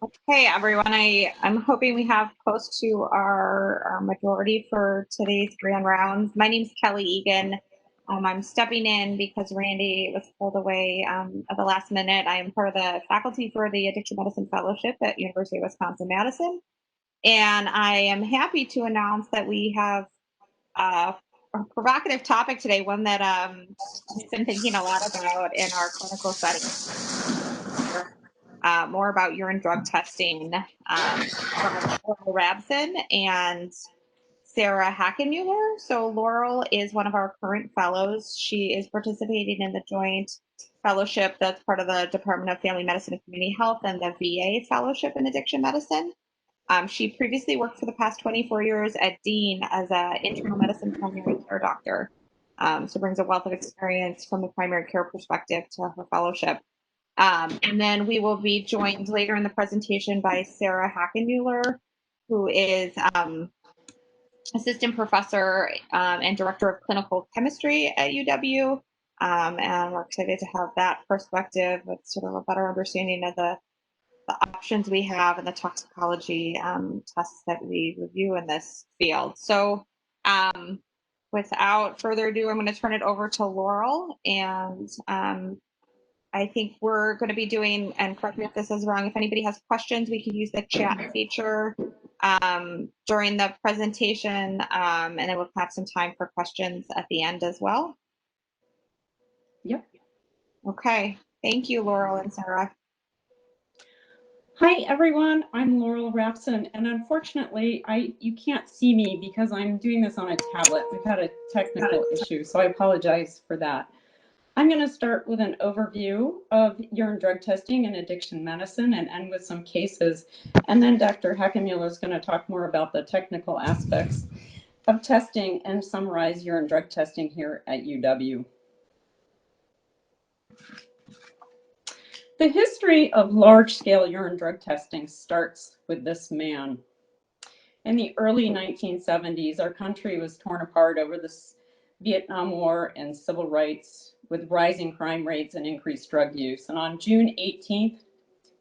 Okay, everyone, I'm hoping we have close to our majority for today's grand rounds. My name is Kelly Egan. I'm stepping in because Randy was pulled away at the last minute. I am part of the faculty for the Addiction Medicine Fellowship at University of Wisconsin-Madison. And I am happy to announce that we have a provocative topic today, one that I've been thinking a lot about in our clinical setting. More about urine drug testing from Laurel Rabson and Sarah Hackenmuller. So Laurel is one of our current fellows. She is participating in the joint fellowship that's part of the Department of Family Medicine and Community Health and the VA fellowship in addiction medicine. She previously worked for the past 24 years at Dean as an internal medicine primary care doctor. So brings a wealth of experience from the primary care perspective to her fellowship. And then we will be joined later in the presentation by Sarah Hackenmuller, who is assistant professor and director of clinical chemistry at UW. And we're excited to have that perspective with sort of a better understanding of the options we have and the toxicology tests that we review in this field. So without further ado, I'm going to turn it over to Laurel, and I think we're going to be doing, and correct me if this is wrong, if anybody has questions, we can use the chat feature during the presentation, and then we'll have some time for questions at the end as well. Yep. Okay. Thank you, Laurel and Sarah. Hi, everyone. I'm Laurel Rabson, and unfortunately, you can't see me because I'm doing this on a tablet. We've had a technical issue, so I apologize for that. I'm going to start with an overview of urine drug testing and addiction medicine and end with some cases. And then Dr. Hackenmuller is going to talk more about the technical aspects of testing and summarize urine drug testing here at UW. The history of large-scale urine drug testing starts with this man. In the early 1970s, our country was torn apart over the Vietnam War and civil rights, with rising crime rates and increased drug use. And on June 18,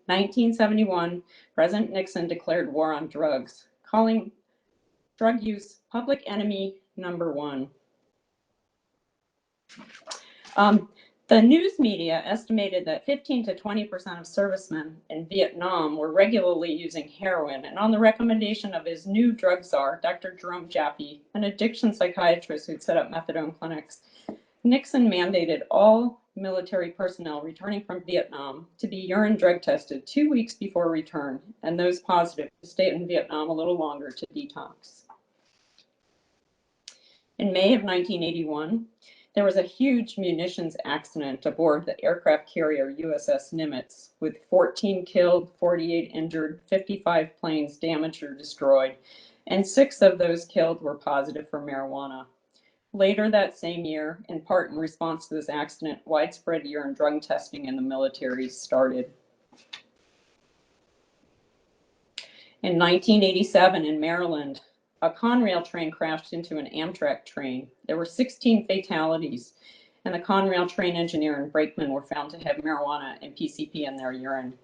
1971, President Nixon declared war on drugs, calling drug use public enemy number one. The news media estimated that 15 to 20% of servicemen in Vietnam were regularly using heroin, and on the recommendation of his new drug czar, Dr. Jerome Jaffe, an addiction psychiatrist who'd set up methadone clinics, Nixon mandated all military personnel returning from Vietnam to be urine drug tested 2 weeks before return, and those positive to stay in Vietnam a little longer to detox. In May of 1981, there was a huge munitions accident aboard the aircraft carrier USS Nimitz, with 14 killed, 48 injured, 55 planes damaged or destroyed, and 6 of those killed were positive for marijuana. Later that same year, in part in response to this accident, widespread urine drug testing in the military started. In 1987 in Maryland, a Conrail train crashed into an Amtrak train. There were 16 fatalities, and the Conrail train engineer and brakeman were found to have marijuana and PCP in their urine.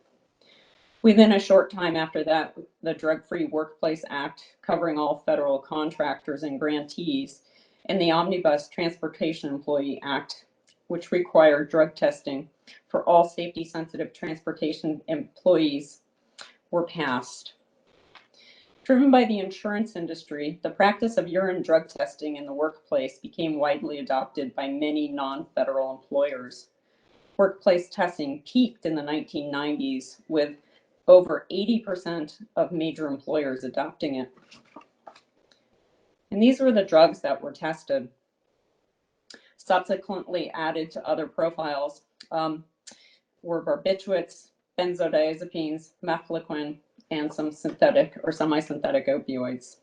Within a short time after that, the Drug-Free Workplace Act, covering all federal contractors and grantees, and the Omnibus Transportation Employee Act, which required drug testing for all safety-sensitive transportation employees, were passed. Driven by the insurance industry, the practice of urine drug testing in the workplace became widely adopted by many non-federal employers. Workplace testing peaked in the 1990s, with over 80% of major employers adopting it. And these were the drugs that were tested. Subsequently added to other profiles were barbiturates, benzodiazepines, mefloquine, and some synthetic or semi-synthetic opioids.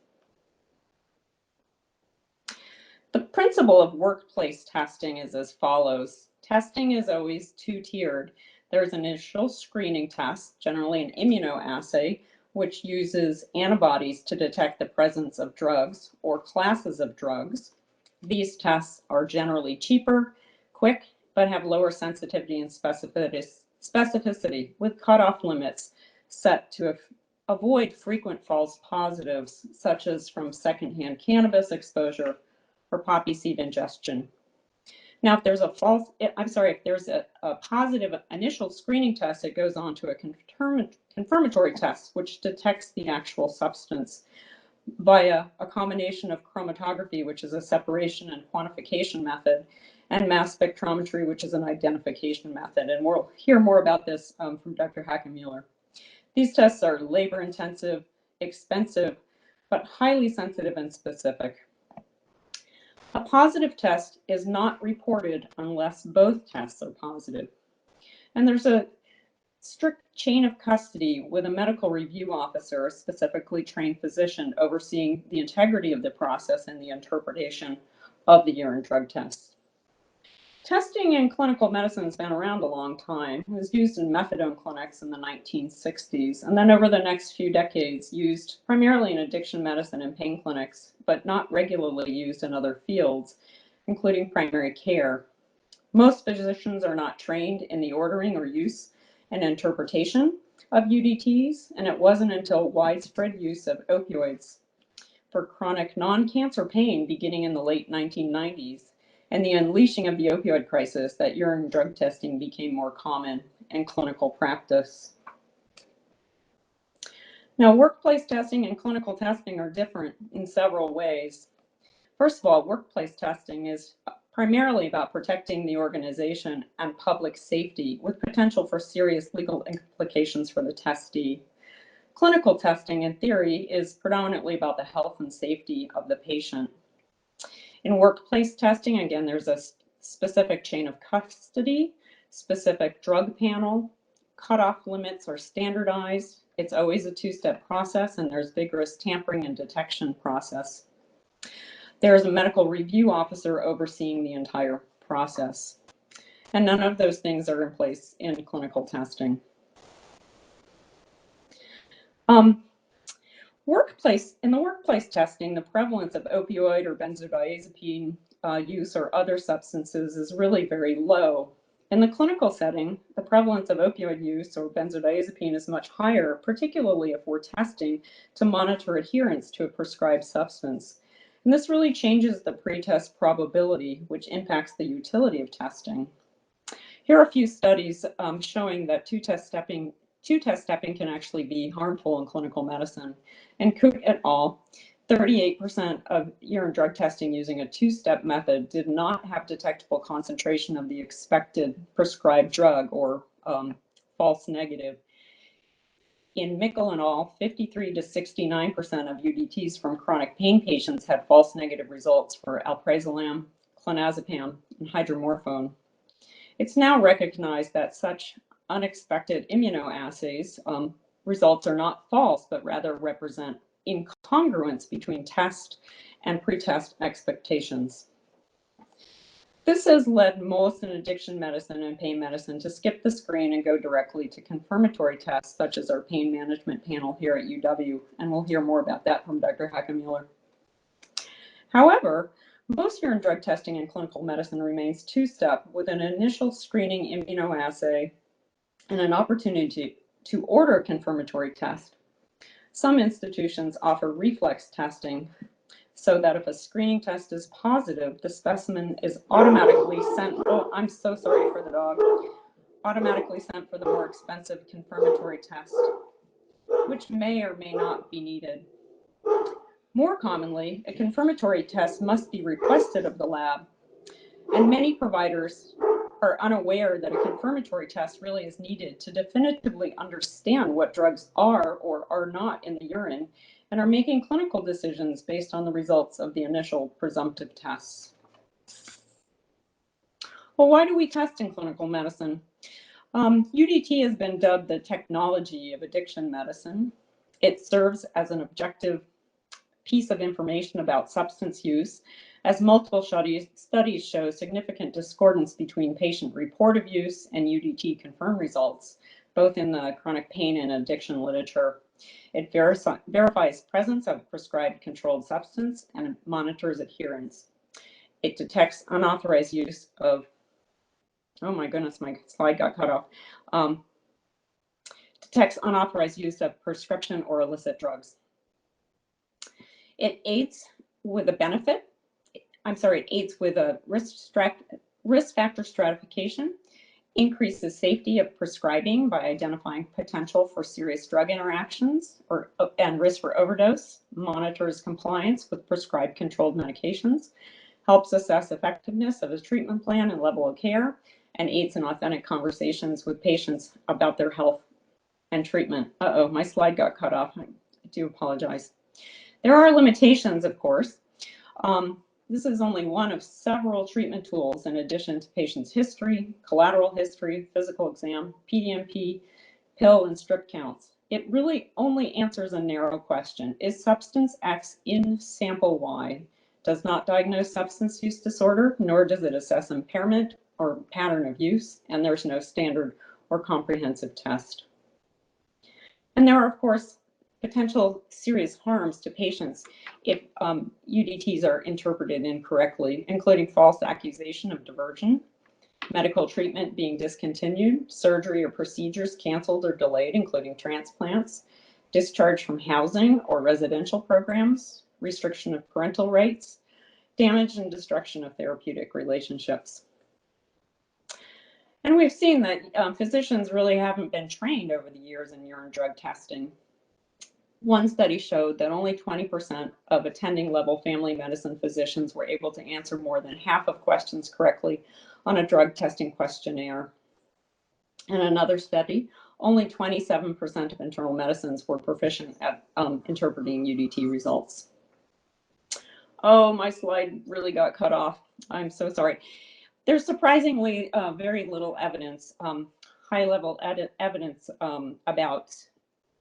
The principle of workplace testing is as follows. Testing is always two-tiered. There's an initial screening test, generally an immunoassay, which uses antibodies to detect the presence of drugs or classes of drugs. These tests are generally cheaper, quick, but have lower sensitivity and specificity with cutoff limits set to avoid frequent false positives, such as from secondhand cannabis exposure or poppy seed ingestion. Now, if there's a positive initial screening test, it goes on to a confirmatory test, which detects the actual substance via a combination of chromatography, which is a separation and quantification method, and mass spectrometry, which is an identification method. And we'll hear more about this from Dr. Hackenmuller. These tests are labor-intensive, expensive, but highly sensitive and specific. A positive test is not reported unless both tests are positive. And there's a strict chain of custody with a medical review officer, a specifically trained physician, overseeing the integrity of the process and the interpretation of the urine drug test. Testing in clinical medicine has been around a long time. It was used in methadone clinics in the 1960s, and then over the next few decades used primarily in addiction medicine and pain clinics, but not regularly used in other fields, including primary care. Most physicians are not trained in the ordering or use and interpretation of UDTs, and it wasn't until widespread use of opioids for chronic non-cancer pain beginning in the late 1990s and the unleashing of the opioid crisis that urine drug testing became more common in clinical practice. Now, workplace testing and clinical testing are different in several ways. First of all, workplace testing is primarily about protecting the organization and public safety with potential for serious legal implications for the testee. Clinical testing, in theory, is predominantly about the health and safety of the patient. In workplace testing, again, there's a specific chain of custody, specific drug panel, cutoff limits are standardized. It's always a two-step process, and there's vigorous tampering and detection process. There's a medical review officer overseeing the entire process. And none of those things are in place in clinical testing. In the workplace testing, the prevalence of opioid or benzodiazepine use or other substances is really very low. In the clinical setting, the prevalence of opioid use or benzodiazepine is much higher, particularly if we're testing to monitor adherence to a prescribed substance. And this really changes the pretest probability, which impacts the utility of testing. Here are a few studies showing that two-test stepping can actually be harmful in clinical medicine. And Cook et al., 38% of urine drug testing using a two-step method did not have detectable concentration of the expected prescribed drug or false negative. In Mickel et al., 53 to 69% of UDTs from chronic pain patients had false negative results for alprazolam, clonazepam, and hydromorphone. It's now recognized that such unexpected immunoassays results are not false, but rather represent incongruence between test and pretest expectations. This has led most in addiction medicine and pain medicine to skip the screen and go directly to confirmatory tests, such as our pain management panel here at UW, and we'll hear more about that from Dr. Hackenmuller. However, most urine drug testing in clinical medicine remains two-step with an initial screening immunoassay and an opportunity to order a confirmatory test. Some institutions offer reflex testing so that if a screening test is positive, the specimen is automatically sent, oh, I'm so sorry for the dog, automatically sent for the more expensive confirmatory test, which may or may not be needed. More commonly, a confirmatory test must be requested of the lab, and many providers are unaware that a confirmatory test really is needed to definitively understand what drugs are or are not in the urine, and are making clinical decisions based on the results of the initial presumptive tests. Well, why do we test in clinical medicine? UDT has been dubbed the technology of addiction medicine. It serves as an objective piece of information about substance use, as multiple studies show significant discordance between patient report of use and UDT confirmed results, both in the chronic pain and addiction literature. It verifies presence of prescribed controlled substance and monitors adherence. It detects unauthorized use of, oh my goodness, my slide got cut off. detects unauthorized use of prescription or illicit drugs. It aids with a benefit. It aids with a risk factor stratification, increases safety of prescribing by identifying potential for serious drug interactions and risk for overdose, monitors compliance with prescribed controlled medications, helps assess effectiveness of a treatment plan and level of care, and aids in authentic conversations with patients about their health and treatment. Uh-oh, my slide got cut off. I do apologize. There are limitations, of course. This is only one of several treatment tools in addition to patient's history, collateral history, physical exam, PDMP, pill, and strip counts. It really only answers a narrow question. Is substance X in sample Y? Does not diagnose substance use disorder, nor does it assess impairment or pattern of use, and there's no standard or comprehensive test. And there are, of course, potential serious harms to patients if UDTs are interpreted incorrectly, including false accusation of diversion, medical treatment being discontinued, surgery or procedures canceled or delayed, including transplants, discharge from housing or residential programs, restriction of parental rights, damage and destruction of therapeutic relationships. And we've seen that physicians really haven't been trained over the years in urine drug testing. One study showed that only 20% of attending level family medicine physicians were able to answer more than half of questions correctly on a drug testing questionnaire. In another study, only 27% of internal medicines were proficient at interpreting UDT results. Oh, my slide really got cut off. I'm so sorry. There's surprisingly very little evidence, high-level evidence about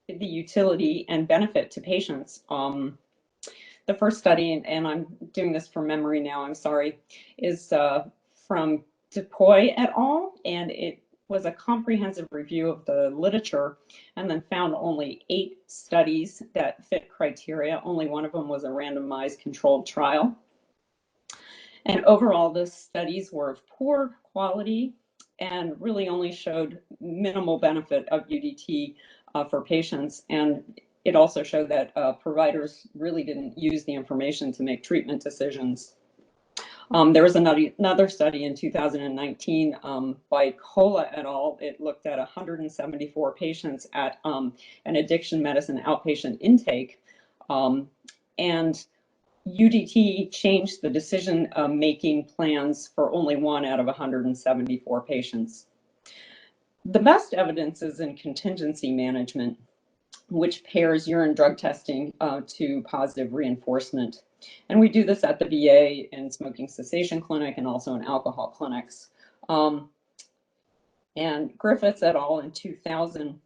the utility and benefit to patients. The first study, and I'm doing this from memory now, I'm sorry, is from Dupuy et al., and it was a comprehensive review of the literature and then found only 8 studies that fit criteria. Only one of them was a randomized controlled trial. And overall, the studies were of poor quality and really only showed minimal benefit of UDT for patients. And it also showed that providers really didn't use the information to make treatment decisions. There was another study in 2019 by Cola et al. It looked at 174 patients at an addiction medicine outpatient intake. And UDT changed the decision-making plans for only 1 out of 174 patients. The best evidence is in contingency management, which pairs urine drug testing to positive reinforcement. And we do this at the VA in smoking cessation clinic and also in alcohol clinics. And Griffiths et al. In 2000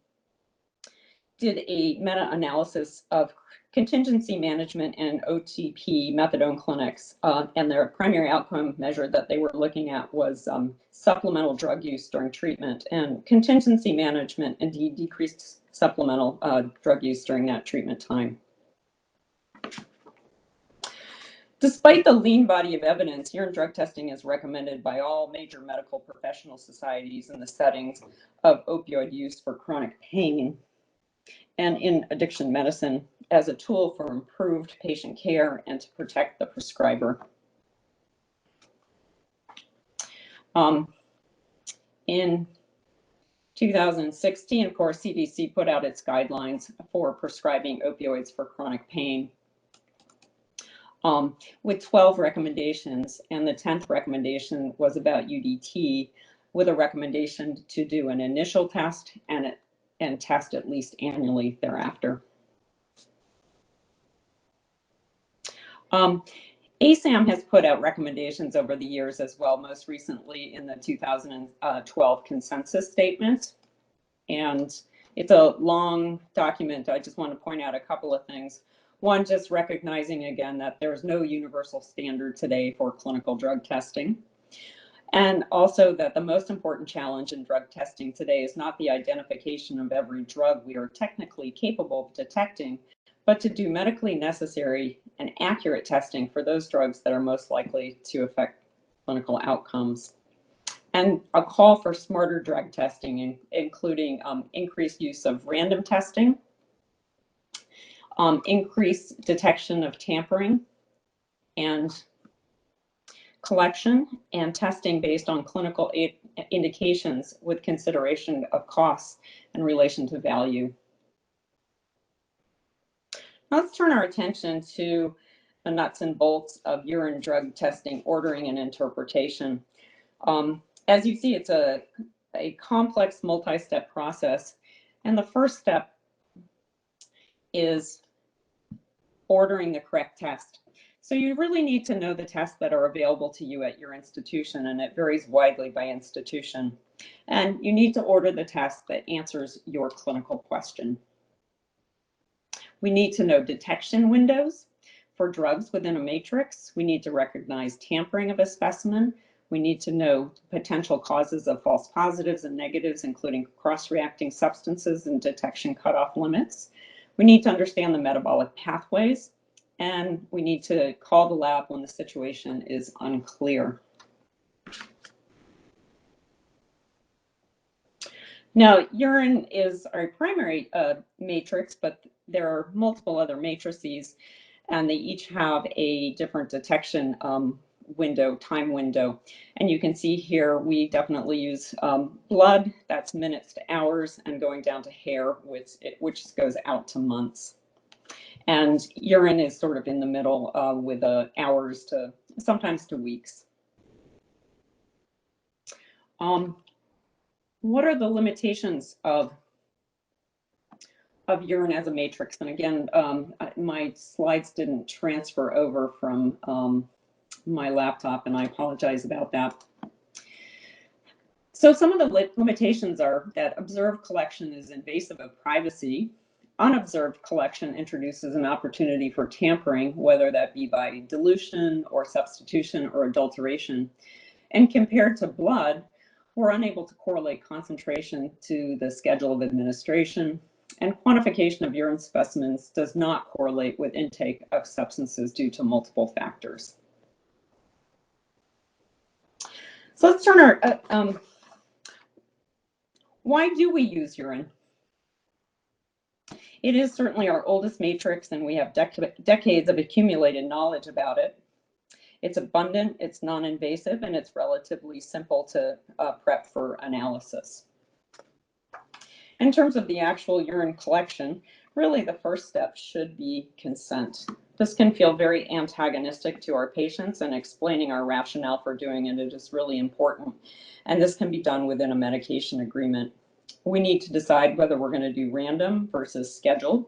did a meta-analysis of contingency management and OTP methadone clinics, and their primary outcome measure that they were looking at was supplemental drug use during treatment, and contingency management indeed decreased supplemental drug use during that treatment time. Despite the lean body of evidence, urine drug testing is recommended by all major medical professional societies in the settings of opioid use for chronic pain and in addiction medicine as a tool for improved patient care and to protect the prescriber. In 2016, of course, CDC put out its guidelines for prescribing opioids for chronic pain with 12 recommendations, and the 10th recommendation was about UDT with a recommendation to do an initial test and test at least annually thereafter. ASAM has put out recommendations over the years as well, most recently in the 2012 consensus statement. And it's a long document. I just want to point out a couple of things. One, just recognizing again that there is no universal standard today for clinical drug testing. And also that the most important challenge in drug testing today is not the identification of every drug we are technically capable of detecting, but to do medically necessary and accurate testing for those drugs that are most likely to affect clinical outcomes. and a call for smarter drug testing, including increased use of random testing, increased detection of tampering and collection, and testing based on clinical indications with consideration of costs in relation to value. Let's turn our attention to the nuts and bolts of urine drug testing, ordering, and interpretation. As you see, it's a complex multi-step process, and the first step is ordering the correct test. So you really need to know the tests that are available to you at your institution, and it varies widely by institution. And you need to order the test that answers your clinical question. We need to know detection windows for drugs within a matrix. We need to recognize tampering of a specimen. We need to know potential causes of false positives and negatives, including cross-reacting substances and detection cutoff limits. We need to understand the metabolic pathways, and we need to call the lab when the situation is unclear. Now, urine is our primary matrix, but there are multiple other matrices, and they each have a different detection time window. And you can see here, we definitely use blood, that's minutes to hours, and going down to hair, which goes out to months. And urine is sort of in the middle with hours to sometimes to weeks. What are the limitations of urine as a matrix? And again, my slides didn't transfer over from my laptop, and I apologize about that. So some of the limitations are that observed collection is invasive of privacy. Unobserved collection introduces an opportunity for tampering, whether that be by dilution or substitution or adulteration. And compared to blood, we're unable to correlate concentration to the schedule of administration, and quantification of urine specimens does not correlate with intake of substances due to multiple factors. So let's turn our, why do we use urine? It is certainly our oldest matrix, and we have decades of accumulated knowledge about it. It's abundant, it's non-invasive, and it's relatively simple to prep for analysis. In terms of the actual urine collection, really the first step should be consent. This can feel very antagonistic to our patients, and explaining our rationale for doing it is really important. And this can be done within a medication agreement. We need to decide whether we're going to do random versus scheduled,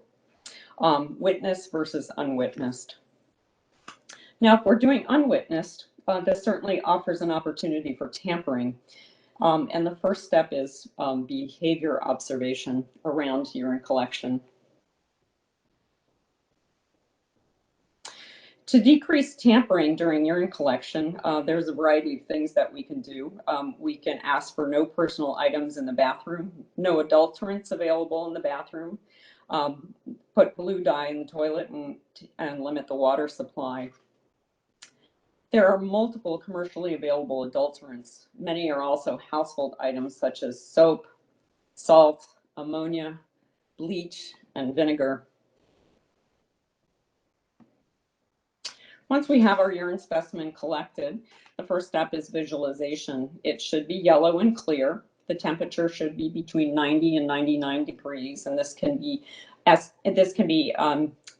witnessed versus unwitnessed. Now, if we're doing unwitnessed, this certainly offers an opportunity for tampering. And the first step is behavior observation around urine collection. To decrease tampering during urine collection, there's a variety of things that we can do. We can ask for no personal items in the bathroom, no adulterants available in the bathroom, put blue dye in the toilet, and limit the water supply. There are multiple commercially available adulterants. Many are also household items such as soap, salt, ammonia, bleach, and vinegar. Once we have our urine specimen collected, the first step is visualization. It should be yellow and clear. The temperature should be between 90 and 99 degrees, and this can be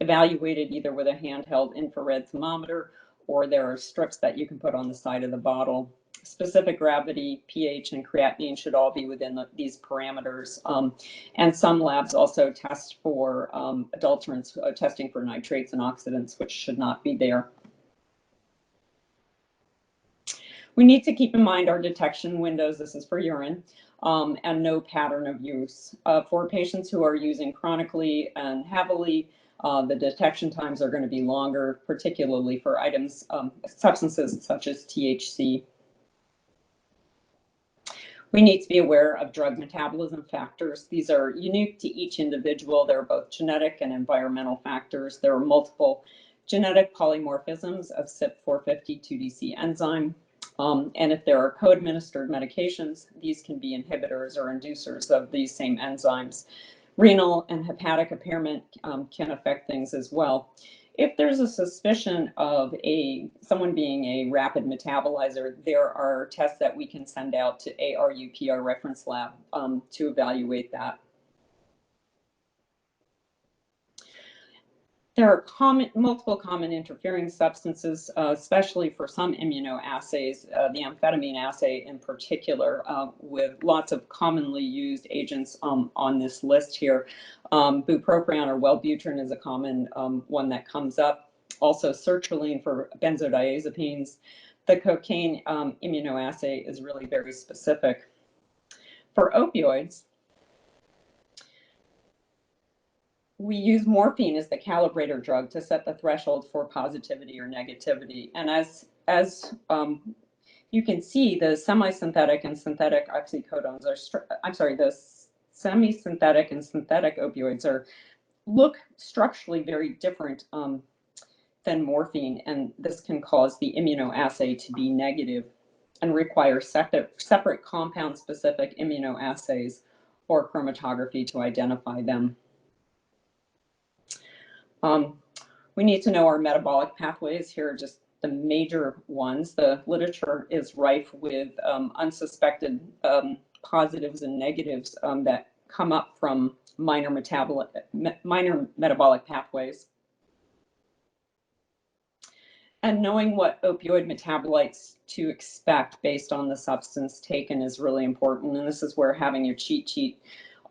evaluated either with a handheld infrared thermometer, or there are strips that you can put on the side of the bottle. Specific gravity, pH, and creatinine should all be within these parameters. And some labs also test for adulterants, testing for nitrates and oxidants, which should not be there. We need to keep in mind our detection windows. This is for urine, and no pattern of use. For patients who are using chronically and heavily, the detection times are going to be longer, particularly for items, substances such as THC. We need to be aware of drug metabolism factors. These are unique to each individual. They're both genetic and environmental factors. There are multiple genetic polymorphisms of CYP450 2DC enzyme. And if there are co-administered medications, these can be inhibitors or inducers of these same enzymes. Renal and hepatic impairment can affect things as well. If there's a suspicion of someone being a rapid metabolizer, there are tests that we can send out to ARUP, reference lab, to evaluate that. There are multiple common interfering substances, especially for some immunoassays, the amphetamine assay in particular, with lots of commonly used agents on this list here. Bupropion or Wellbutrin is a common one that comes up. Also sertraline for benzodiazepines. The cocaine immunoassay is really very specific. For opioids, we use morphine as the calibrator drug to set the threshold for positivity or negativity. And as you can see, the semi-synthetic and synthetic oxycodones are, the semi-synthetic and synthetic opioids look structurally very different than morphine, and this can cause the immunoassay to be negative and require separate compound-specific immunoassays or chromatography to identify them. We need to know our metabolic pathways. Here are just the major ones. The literature is rife with unsuspected positives and negatives that come up from minor metabolic pathways. And knowing what opioid metabolites to expect based on the substance taken is really important. And this is where having your cheat sheet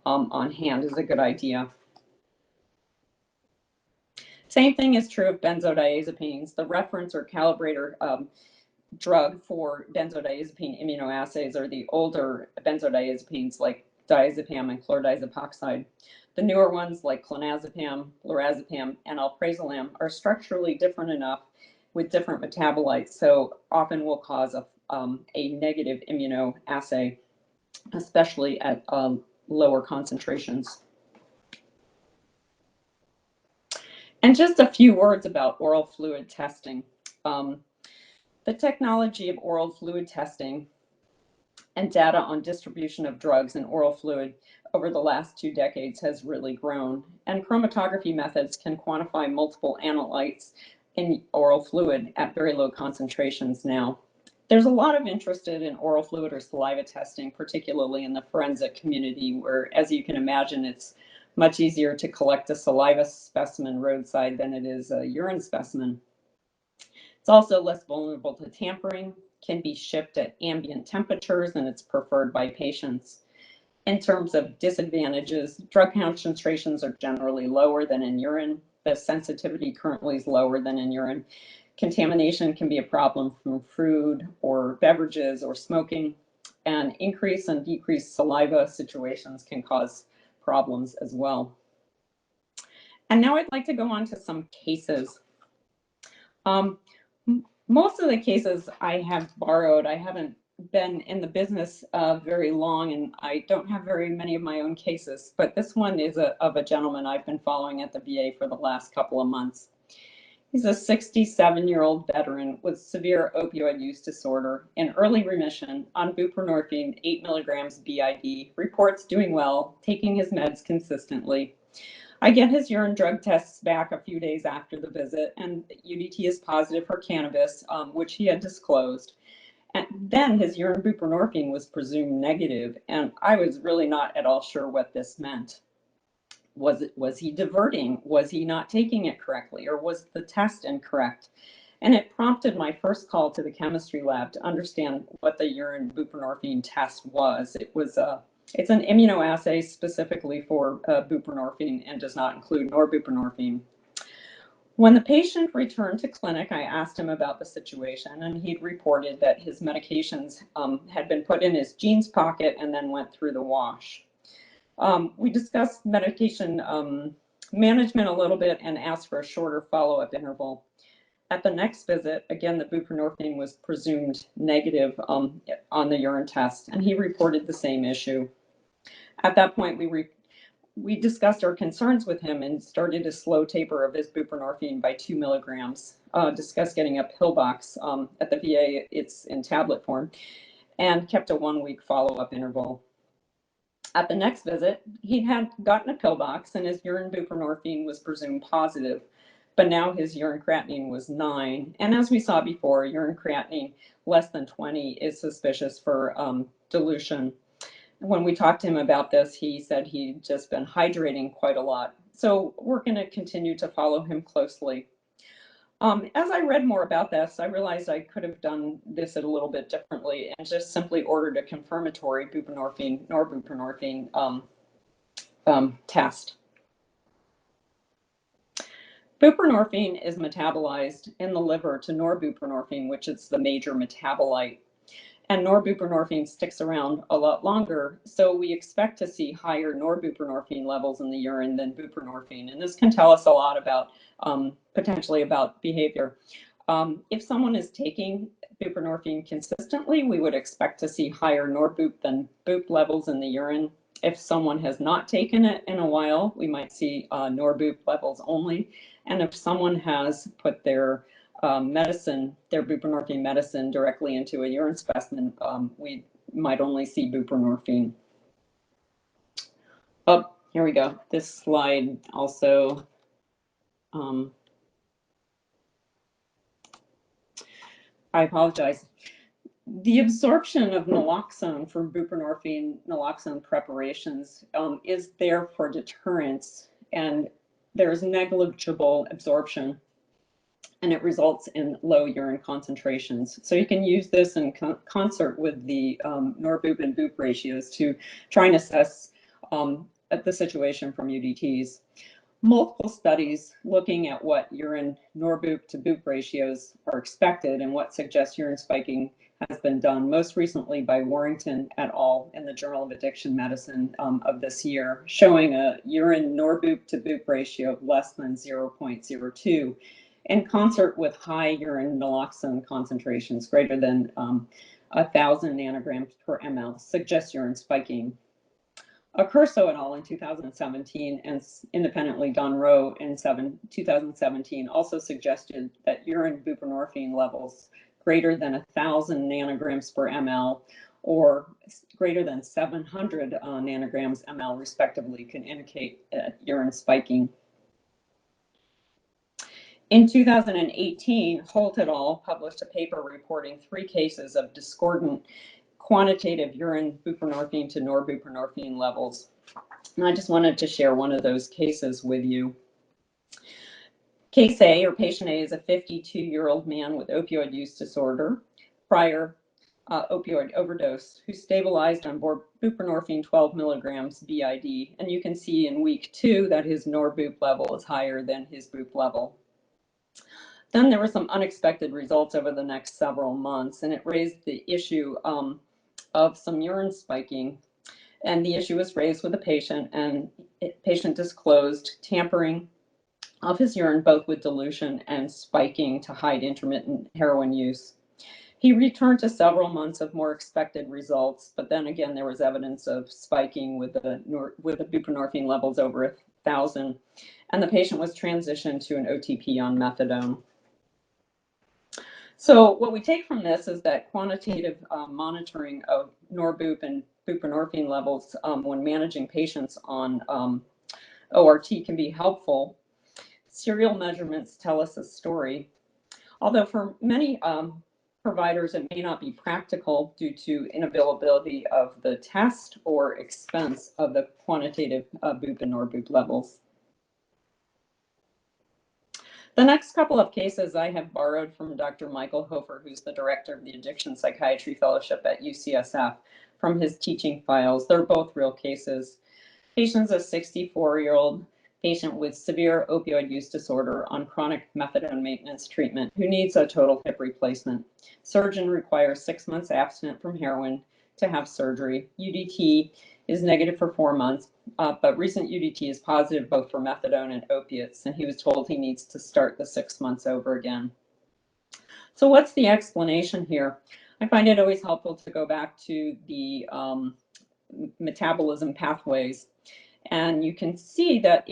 on hand is a good idea. Same thing is true of benzodiazepines. The reference or calibrator drug for benzodiazepine immunoassays are the older benzodiazepines like diazepam and chlordiazepoxide. The newer ones like clonazepam, lorazepam, and alprazolam are structurally different enough with different metabolites, so often will cause a negative immunoassay, especially at lower concentrations. And just a few words about oral fluid testing. The technology of oral fluid testing and data on distribution of drugs in oral fluid over the last 2 decades has really grown. And chromatography methods can quantify multiple analytes in oral fluid at very low concentrations now. There's a lot of interest in oral fluid or saliva testing, particularly in the forensic community, where, as you can imagine, it's much easier to collect a saliva specimen roadside than it is a urine specimen. It's also less vulnerable to tampering, can be shipped at ambient temperatures, and it's preferred by patients. In terms of disadvantages, drug concentrations are generally lower than in urine. The sensitivity currently is lower than in urine. Contamination can be a problem from food or beverages or smoking, and increase and decrease saliva situations can cause problems as well. And now I'd like to go on to some cases. Most of the cases I have borrowed. I haven't been in the business very long, and I don't have very many of my own cases, but this one is of a gentleman I've been following at the VA for the last couple of months. He's a 67-year-old veteran with severe opioid use disorder in early remission on buprenorphine 8 milligrams BID, reports doing well, taking his meds consistently. I get his urine drug tests back a few days after the visit, and UDT is positive for cannabis, which he had disclosed. And then his urine buprenorphine was presumed negative, and I was really not at all sure what this meant. Was he diverting? Was he not taking it correctly, or was the test incorrect? And it prompted my first call to the chemistry lab to understand what the urine buprenorphine test was. It's an immunoassay specifically for buprenorphine and does not include norbuprenorphine. When the patient returned to clinic, I asked him about the situation, and he'd reported that his medications had been put in his jeans pocket and then went through the wash. We discussed medication management a little bit and asked for a shorter follow-up interval. At the next visit, again, the buprenorphine was presumed negative on the urine test, and he reported the same issue. At that point, we discussed our concerns with him and started a slow taper of his buprenorphine by 2 milligrams, discussed getting a pill box. At the VA, it's in tablet form, and kept a 1-week follow-up interval. At the next visit, he had gotten a pill box and his urine buprenorphine was presumed positive, but now his urine creatinine was 9. And as we saw before, urine creatinine less than 20 is suspicious for dilution. When we talked to him about this, he said he'd just been hydrating quite a lot. So we're going to continue to follow him closely. As I read more about this, I realized I could have done this a little bit differently and just simply ordered a confirmatory buprenorphine, norbuprenorphine test. Buprenorphine is metabolized in the liver to norbuprenorphine, which is the major metabolite. And norbuprenorphine sticks around a lot longer, so we expect to see higher norbuprenorphine levels in the urine than buprenorphine. And this can tell us a lot about, potentially about behavior. If someone is taking buprenorphine consistently, we would expect to see higher norbup than bup levels in the urine. If someone has not taken it in a while, we might see norbup levels only. And if someone has put their medicine, their buprenorphine medicine directly into a urine specimen, we might only see buprenorphine. Oh, here we go. This slide also, I apologize. The absorption of naloxone from buprenorphine naloxone preparations is there for deterrence, and there's negligible absorption, and it results in low urine concentrations. So you can use this in concert with the norbup and bup ratios to try and assess the situation from UDTs. Multiple studies looking at what urine norbup to bup ratios are expected and what suggests urine spiking has been done, most recently by Warrington et al. In the Journal of Addiction Medicine of this year, showing a urine norbup to bup ratio of less than 0.02 in concert with high urine naloxone concentrations greater than 1,000 nanograms per ml, suggests urine spiking. Curso et al. In 2017 and independently Donroe in 2017 also suggested that urine buprenorphine levels greater than 1,000 nanograms per ml or greater than 700 nanograms ml respectively can indicate urine spiking. In 2018, Holt et al. Published a paper reporting 3 cases of discordant quantitative urine buprenorphine to norbuprenorphine levels. And I just wanted to share one of those cases with you. Case A, or patient A, is a 52-year-old man with opioid use disorder, prior opioid overdose, who stabilized on buprenorphine 12 milligrams BID. And you can see in week 2 that his norbup level is higher than his bup level. Then there were some unexpected results over the next several months, and it raised the issue of some urine spiking. And the issue was raised with the patient, and the patient disclosed tampering of his urine, both with dilution and spiking to hide intermittent heroin use. He returned to several months of more expected results, but then again, there was evidence of spiking with the buprenorphine levels over 1,000, and the patient was transitioned to an OTP on methadone. So what we take from this is that quantitative monitoring of norbup and buprenorphine levels when managing patients on ORT can be helpful. Serial measurements tell us a story, although for many providers it may not be practical due to inavailability of the test or expense of the quantitative bup and norbup levels. The next couple of cases I have borrowed from Dr. Michael Hofer, who's the director of the Addiction Psychiatry Fellowship at UCSF, from his teaching files. They're both real cases. Patient's a 64-year-old patient with severe opioid use disorder on chronic methadone maintenance treatment who needs a total hip replacement. Surgeon requires 6 months abstinent from heroin to have surgery. UDT is negative for 4 months, but recent UDT is positive both for methadone and opiates, and he was told he needs to start the 6 months over again. So what's the explanation here? I find it always helpful to go back to the metabolism pathways. And you can see that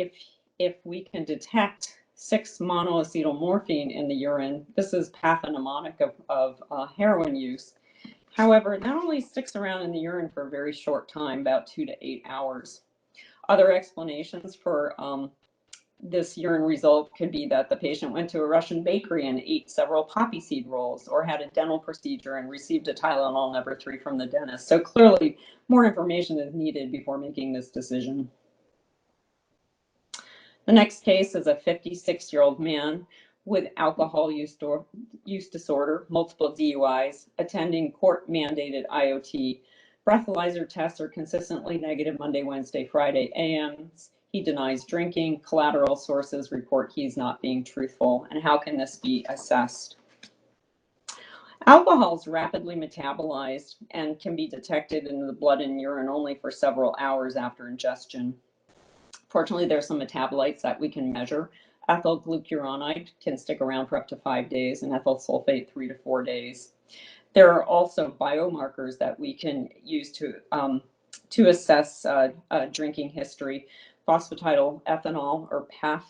if we can detect 6-monoacetylmorphine in the urine, this is pathognomonic of heroin use. However, that only sticks around in the urine for a very short time, about 2 to 8 hours. Other explanations for this urine result could be that the patient went to a Russian bakery and ate several poppy seed rolls, or had a dental procedure and received a Tylenol number 3 from the dentist. So clearly, more information is needed before making this decision. The next case is a 56-year-old man with alcohol use disorder, multiple DUIs, attending court-mandated IOT. Breathalyzer tests are consistently negative Monday, Wednesday, Friday AMs. He denies drinking. Collateral sources report he's not being truthful. And how can this be assessed? Alcohol is rapidly metabolized and can be detected in the blood and urine only for several hours after ingestion. Fortunately, there are some metabolites that we can measure. Ethyl glucuronide can stick around for up to 5 days, and ethyl sulfate 3 to 4 days. There are also biomarkers that we can use to assess drinking history. Phosphatidylethanol, or PEth,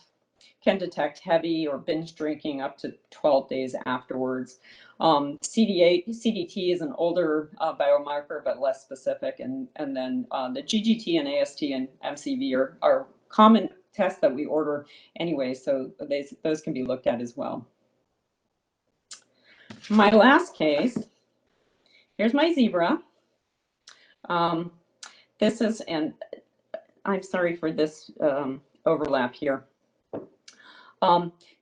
can detect heavy or binge drinking up to 12 days afterwards. CDT is an older biomarker, but less specific. And then the GGT and AST and MCV are common tests that we order anyway, so those can be looked at as well. My last case, here's my zebra. This is, and I'm sorry for this overlap here.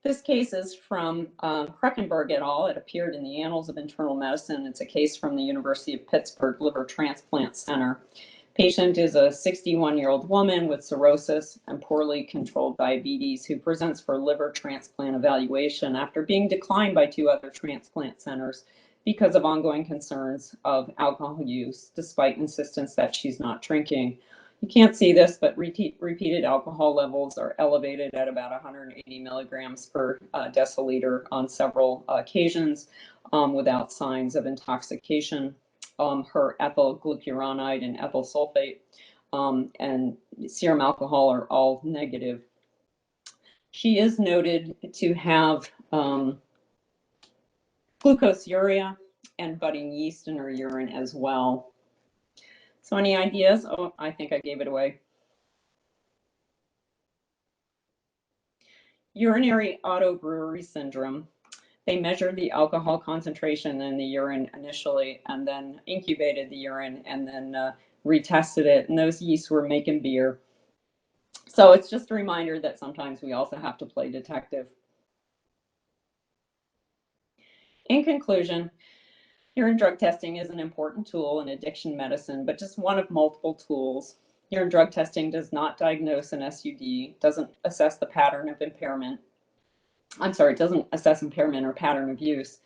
This case is from Kruckenberg et al. It appeared in the Annals of Internal Medicine. It's a case from the University of Pittsburgh Liver Transplant Center. Patient is a 61-year-old woman with cirrhosis and poorly controlled diabetes who presents for liver transplant evaluation after being declined by 2 other transplant centers because of ongoing concerns of alcohol use, despite insistence that she's not drinking. You can't see this, but repeated alcohol levels are elevated at about 180 milligrams per deciliter on several occasions without signs of intoxication. Her ethyl glucuronide and ethyl sulfate and serum alcohol are all negative. She is noted to have glucosuria and budding yeast in her urine as well. So any ideas? Oh, I think I gave it away. Urinary autobrewery syndrome. They measured the alcohol concentration in the urine initially and then incubated the urine and then retested it. And those yeasts were making beer. So it's just a reminder that sometimes we also have to play detective. In conclusion, urine drug testing is an important tool in addiction medicine, but just one of multiple tools. Urine drug testing does not diagnose an SUD, doesn't assess the pattern of impairment. It doesn't assess impairment or pattern of use.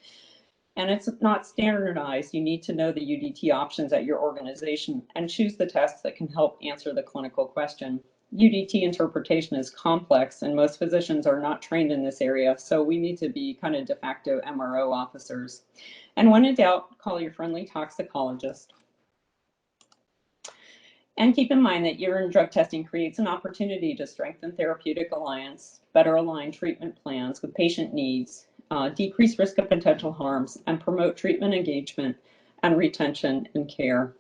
And it's not standardized. You need to know the UDT options at your organization and choose the tests that can help answer the clinical question. UDT interpretation is complex, and most physicians are not trained in this area, so we need to be kind of de facto MRO officers. And when in doubt, call your friendly toxicologist. And keep in mind that urine drug testing creates an opportunity to strengthen therapeutic alliance, better align treatment plans with patient needs, decrease risk of potential harms, and promote treatment engagement and retention and care.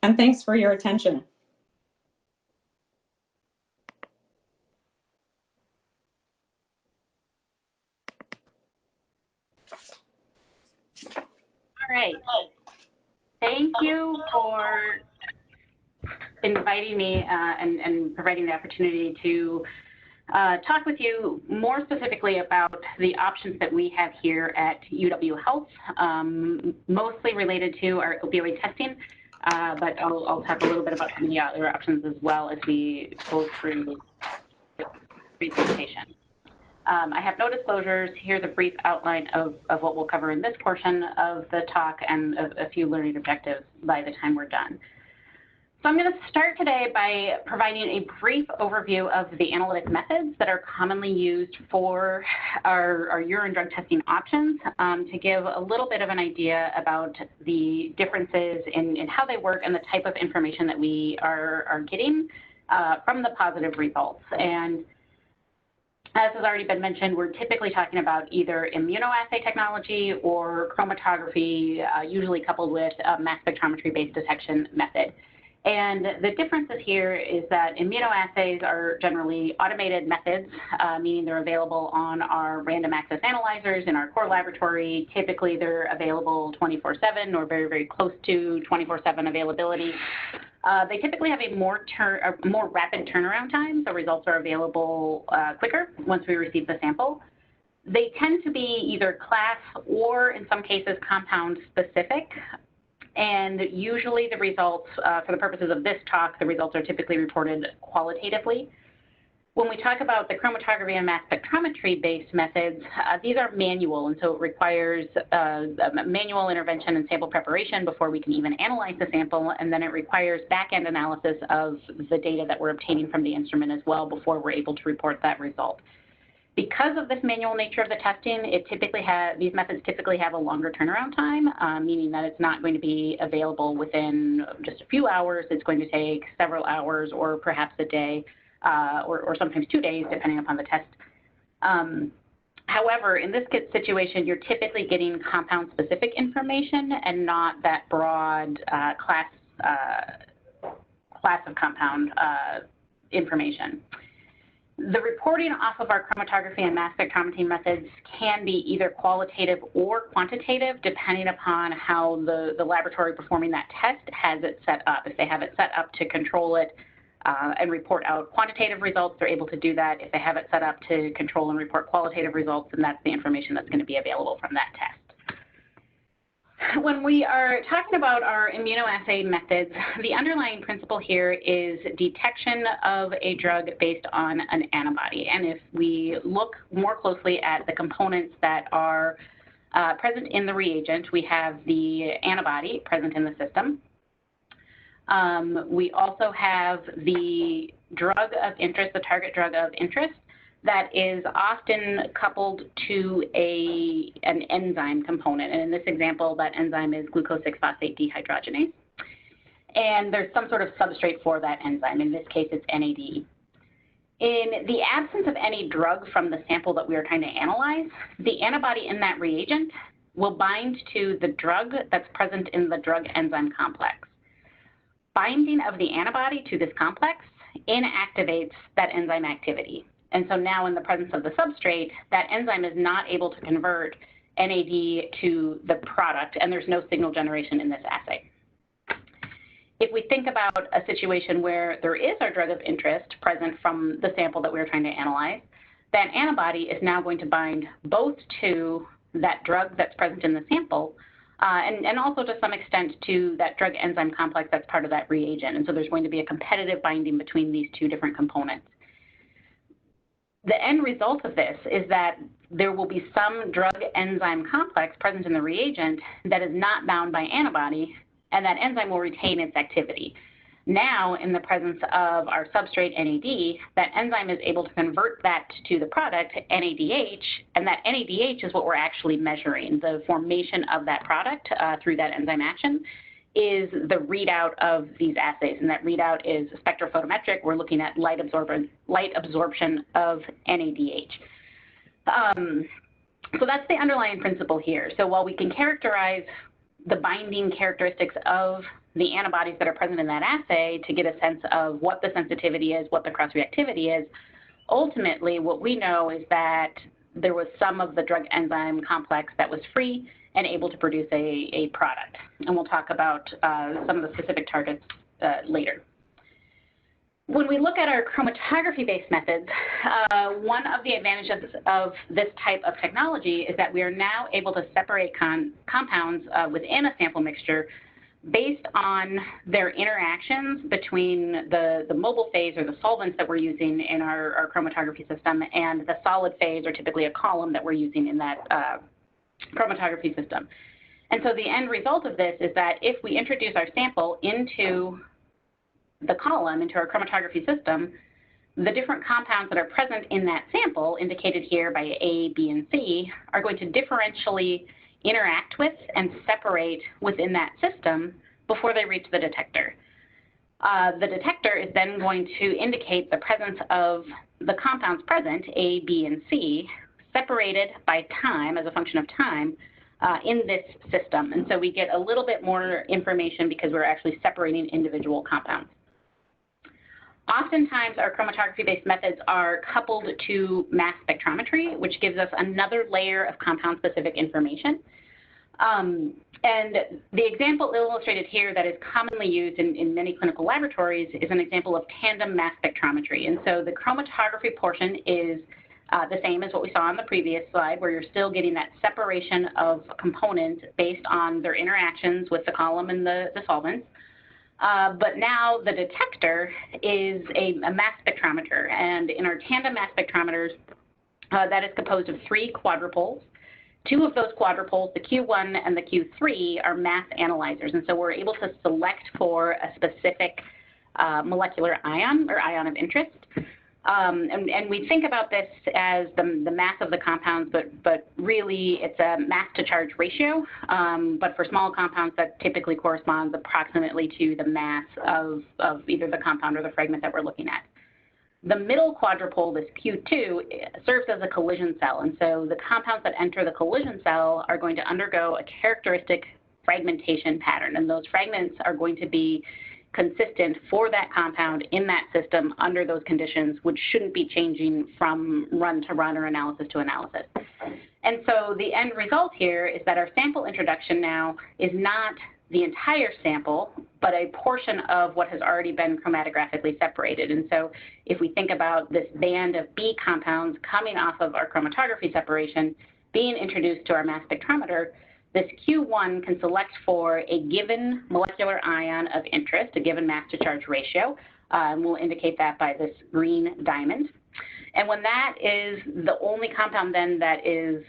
And thanks for your attention. All right. Thank you for inviting me and providing the opportunity to talk with you more specifically about the options that we have here at UW Health, mostly related to our opioid testing, but I'll talk a little bit about some of the other options as well as we go through the presentation. I have no disclosures. Here's a brief outline of what we'll cover in this portion of the talk and a few learning objectives by the time we're done. So I'm going to start today by providing a brief overview of the analytic methods that are commonly used for our urine drug testing options to give a little bit of an idea about the differences in how they work and the type of information that we are getting from the positive results. And as has already been mentioned, we're typically talking about either immunoassay technology or chromatography, usually coupled with a mass spectrometry-based detection method. And the differences here is that immunoassays are generally automated methods, meaning they're available on our random access analyzers in our core laboratory. Typically, they're available 24/7 or very, very close to 24/7 availability. They typically have a more rapid turnaround time, so results are available quicker once we receive the sample. They tend to be either class or, in some cases, compound specific. And usually the results, for the purposes of this talk, the results are typically reported qualitatively. When we talk about the chromatography and mass spectrometry-based methods, these are manual, and so it requires manual intervention and sample preparation before we can even analyze the sample, and then it requires back-end analysis of the data that we're obtaining from the instrument as well before we're able to report that result. Because of this manual nature of the testing, these methods typically have a longer turnaround time, meaning that it's not going to be available within just a few hours. It's going to take several hours or perhaps a day or sometimes 2 days, depending upon the test. However, in this situation, you're typically getting compound-specific information and not that broad class of compound information. The reporting off of our chromatography and mass spectrometry methods can be either qualitative or quantitative, depending upon how the laboratory performing that test has it set up. If they have it set up to control it and report out quantitative results, they're able to do that. If they have it set up to control and report qualitative results, then that's the information that's going to be available from that test. When we are talking about our immunoassay methods, the underlying principle here is detection of a drug based on an antibody. And if we look more closely at the components that are present in the reagent, we have the antibody present in the system. We also have the drug of interest, the target drug of interest, that is often coupled to an enzyme component. And in this example, that enzyme is glucose-6-phosphate dehydrogenase. And there's some sort of substrate for that enzyme. In this case, it's NAD. In the absence of any drug from the sample that we are trying to analyze, the antibody in that reagent will bind to the drug that's present in the drug-enzyme complex. Binding of the antibody to this complex inactivates that enzyme activity. And so now in the presence of the substrate, that enzyme is not able to convert NAD to the product, and there's no signal generation in this assay. If we think about a situation where there is our drug of interest present from the sample that we're trying to analyze, that antibody is now going to bind both to that drug that's present in the sample and also to some extent to that drug enzyme complex that's part of that reagent. And so there's going to be a competitive binding between these two different components. The end result of this is that there will be some drug enzyme complex present in the reagent that is not bound by antibody, and that enzyme will retain its activity. Now, in the presence of our substrate NAD, that enzyme is able to convert that to the product, NADH, and that NADH is what we're actually measuring. The formation of that product through that enzyme action is the readout of these assays, and that readout is spectrophotometric. We're looking at light absorption of NADH. So that's the underlying principle here. So while we can characterize the binding characteristics of the antibodies that are present in that assay to get a sense of what the sensitivity is, what the cross-reactivity is, ultimately what we know is that there was some of the drug enzyme complex that was free and able to produce a product. And we'll talk about some of the specific targets later. When we look at our chromatography-based methods, one of the advantages of this type of technology is that we are now able to separate compounds within a sample mixture based on their interactions between the mobile phase or the solvents that we're using in our chromatography system and the solid phase, or typically a column that we're using in that chromatography system. And so the end result of this is that if we introduce our sample into the column, into our chromatography system, the different compounds that are present in that sample, indicated here by A, B, and C, are going to differentially interact with and separate within that system before they reach the detector. The detector is then going to indicate the presence of the compounds present, A, B, and C, separated by time, as a function of time, in this system. And so we get a little bit more information because we're actually separating individual compounds. Oftentimes, our chromatography-based methods are coupled to mass spectrometry, which gives us another layer of compound-specific information. And the example illustrated here that is commonly used in many clinical laboratories is an example of tandem mass spectrometry. And so the chromatography portion is the same as what we saw on the previous slide, where you're still getting that separation of components based on their interactions with the column and the solvents. But now the detector is a mass spectrometer, and in our tandem mass spectrometers, that is composed of 3 quadrupoles. 2 of those quadrupoles, the Q1 and the Q3, are mass analyzers, and so we're able to select for a specific molecular ion or ion of interest. And we think about this as the mass of the compounds, but really it's a mass to charge ratio. But for small compounds, that typically corresponds approximately to the mass of either the compound or the fragment that we're looking at. The middle quadrupole, this Q2, serves as a collision cell. And so the compounds that enter the collision cell are going to undergo a characteristic fragmentation pattern. And those fragments are going to be consistent for that compound in that system under those conditions, which shouldn't be changing from run to run or analysis to analysis. And so the end result here is that our sample introduction now is not the entire sample, but a portion of what has already been chromatographically separated. And so if we think about this band of B compounds coming off of our chromatography separation being introduced to our mass spectrometer, this Q1 can select for a given molecular ion of interest, a given mass to charge ratio, and we'll indicate that by this green diamond. And when that is the only compound then that is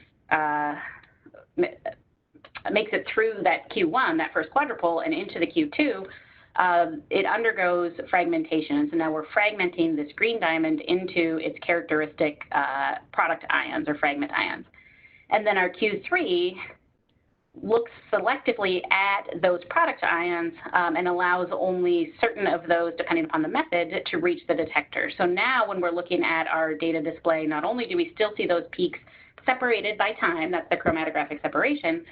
makes it through that Q1, that first quadrupole, and into the Q2, it undergoes fragmentation. And so now we're fragmenting this green diamond into its characteristic product ions or fragment ions. And then our Q3 looks selectively at those product ions and allows only certain of those, depending upon the method, to reach the detector. So now when we're looking at our data display, not only do we still see those peaks separated by time, that's the chromatographic separation,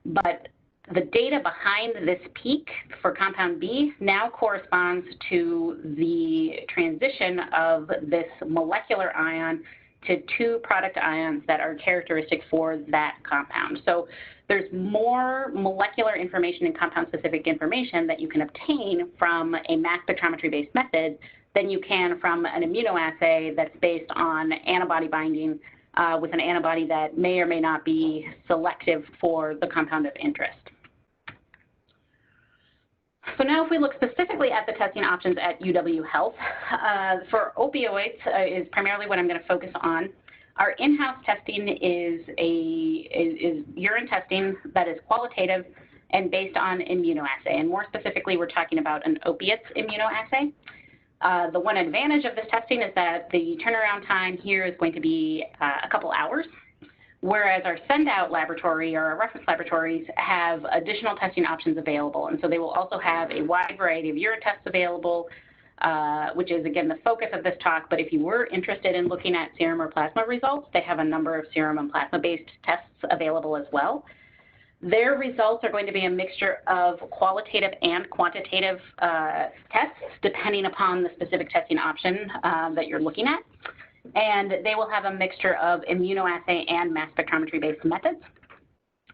but the data behind this peak for compound B now corresponds to the transition of this molecular ion to 2 product ions that are characteristic for that compound. So there's more molecular information and compound-specific information that you can obtain from a mass spectrometry-based method than you can from an immunoassay that's based on antibody binding with an antibody that may or may not be selective for the compound of interest. So now if we look specifically at the testing options at UW Health, for opioids is primarily what I'm going to focus on. Our in-house testing is urine testing that is qualitative and based on immunoassay. And more specifically, we're talking about an opiates immunoassay. The one advantage of this testing is that the turnaround time here is going to be a couple hours, whereas our send-out laboratory or our reference laboratories have additional testing options available. And so they will also have a wide variety of urine tests available, which is, again, the focus of this talk. But if you were interested in looking at serum or plasma results, they have a number of serum and plasma-based tests available as well. Their results are going to be a mixture of qualitative and quantitative tests, depending upon the specific testing option that you're looking at. And they will have a mixture of immunoassay and mass spectrometry-based methods.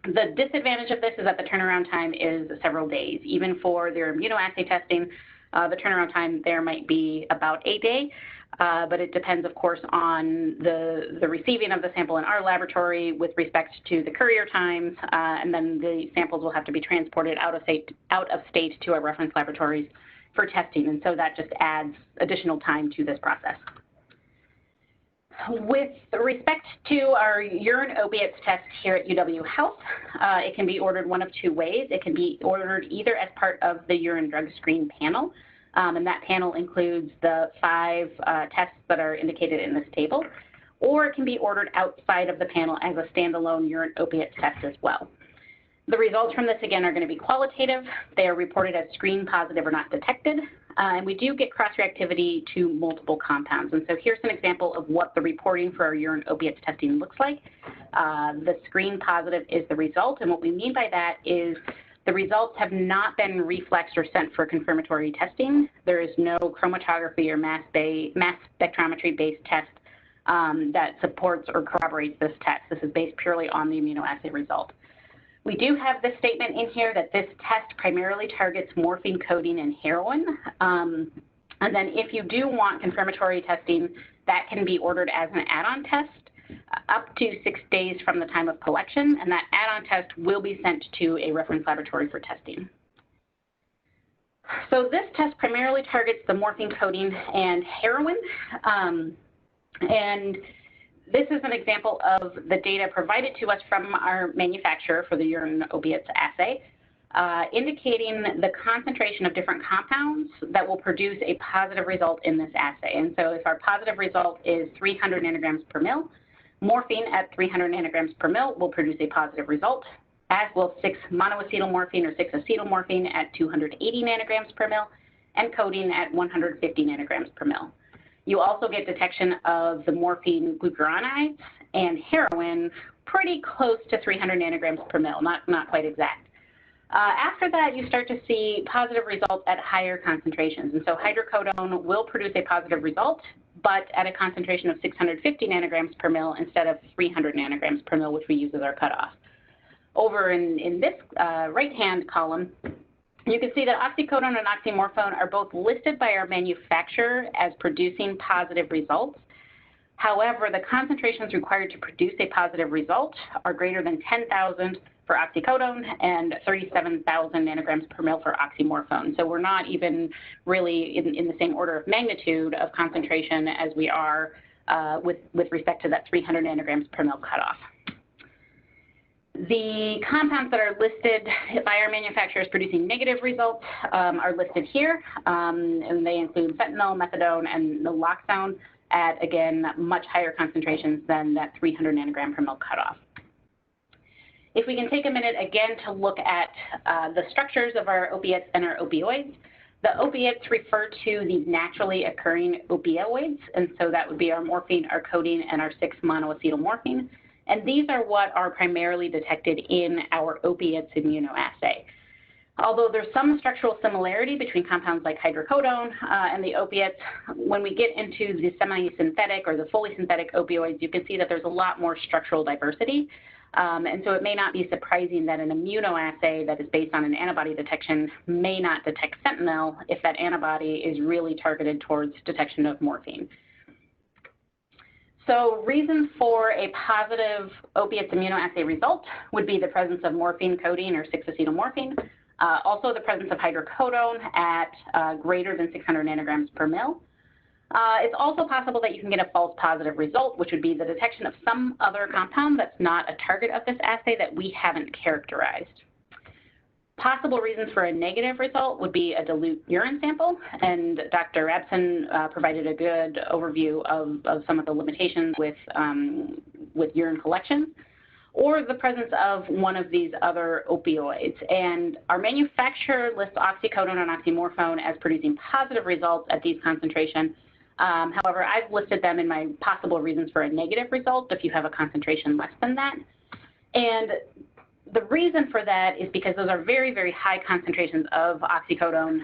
The disadvantage of this is that the turnaround time is several days. Even for their immunoassay testing, the turnaround time there might be about a day, but it depends, of course, on the receiving of the sample in our laboratory with respect to the courier times, and then the samples will have to be transported out of state to our reference laboratories for testing, and so that just adds additional time to this process. With respect to our urine opiates test here at UW Health, it can be ordered one of 2 ways. It can be ordered either as part of the urine drug screen panel, and that panel includes the 5 tests that are indicated in this table, or it can be ordered outside of the panel as a standalone urine opiate test as well. The results from this, again, are going to be qualitative. They are reported as screen positive or not detected, and we do get cross-reactivity to multiple compounds. And so here's an example of what the reporting for our urine opiates testing looks like. The screen positive is the result, and what we mean by that is the results have not been reflexed or sent for confirmatory testing. There is no chromatography or mass spectrometry-based test that supports or corroborates this test. This is based purely on the immunoassay result. We do have this statement in here that this test primarily targets morphine codeine and heroin. And then if you do want confirmatory testing, that can be ordered as an add-on test up to 6 days from the time of collection, and that add-on test will be sent to a reference laboratory for testing. So this test primarily targets the morphine codeine and heroin. And this is an example of the data provided to us from our manufacturer for the urine opiates assay, indicating the concentration of different compounds that will produce a positive result in this assay. And so if our positive result is 300 nanograms per mil, morphine at 300 nanograms per mil will produce a positive result, as will 6-monoacetylmorphine or 6-acetylmorphine at 280 nanograms per mil, and codeine at 150 nanograms per mil. You also get detection of the morphine glucuronides and heroin pretty close to 300 nanograms per mil, not quite exact. After that, you start to see positive results at higher concentrations. And so hydrocodone will produce a positive result, but at a concentration of 650 nanograms per mil instead of 300 nanograms per mil, which we use as our cutoff. Over in this right-hand column, you can see that oxycodone and oxymorphone are both listed by our manufacturer as producing positive results. However, the concentrations required to produce a positive result are greater than 10,000 for oxycodone and 37,000 nanograms per mil for oxymorphone. So we're not even really in the same order of magnitude of concentration as we are with respect to that 300 nanograms per mil cutoff. The compounds that are listed by our manufacturers producing negative results are listed here, and they include fentanyl, methadone, and naloxone at, again, much higher concentrations than that 300 nanogram per mil cutoff. If we can take a minute again to look at the structures of our opiates and our opioids. The opiates refer to these naturally occurring opioids, and so that would be our morphine, our codeine, and our 6-monoacetylmorphine. And these are what are primarily detected in our opiates immunoassay. Although there's some structural similarity between compounds like hydrocodone and the opiates, when we get into the semi-synthetic or the fully synthetic opioids, you can see that there's a lot more structural diversity. And so it may not be surprising that an immunoassay that is based on an antibody detection may not detect fentanyl if that antibody is really targeted towards detection of morphine. So reasons for a positive opiates immunoassay result would be the presence of morphine, codeine, or 6-acetylmorphine. Also the presence of hydrocodone at greater than 600 nanograms per mil. It's also possible that you can get a false positive result, which would be the detection of some other compound that's not a target of this assay that we haven't characterized. Possible reasons for a negative result would be a dilute urine sample, and Dr. Rabson provided a good overview of some of the limitations with urine collection, or the presence of one of these other opioids. And our manufacturer lists oxycodone and oxymorphone as producing positive results at these concentrations. However, I've listed them in my possible reasons for a negative result if you have a concentration less than that. And the reason for that is because those are very, very high concentrations of oxycodone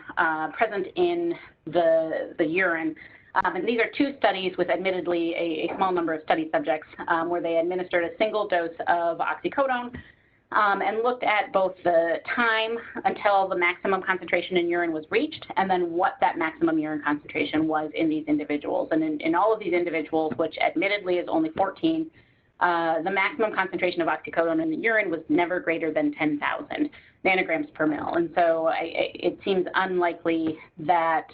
present in the urine. And these are two studies with admittedly a small number of study subjects where they administered a single dose of oxycodone and looked at both the time until the maximum concentration in urine was reached and then what that maximum urine concentration was in these individuals. And in all of these individuals, which admittedly is only 14, the maximum concentration of oxycodone in the urine was never greater than 10,000 nanograms per mil. And so it seems unlikely that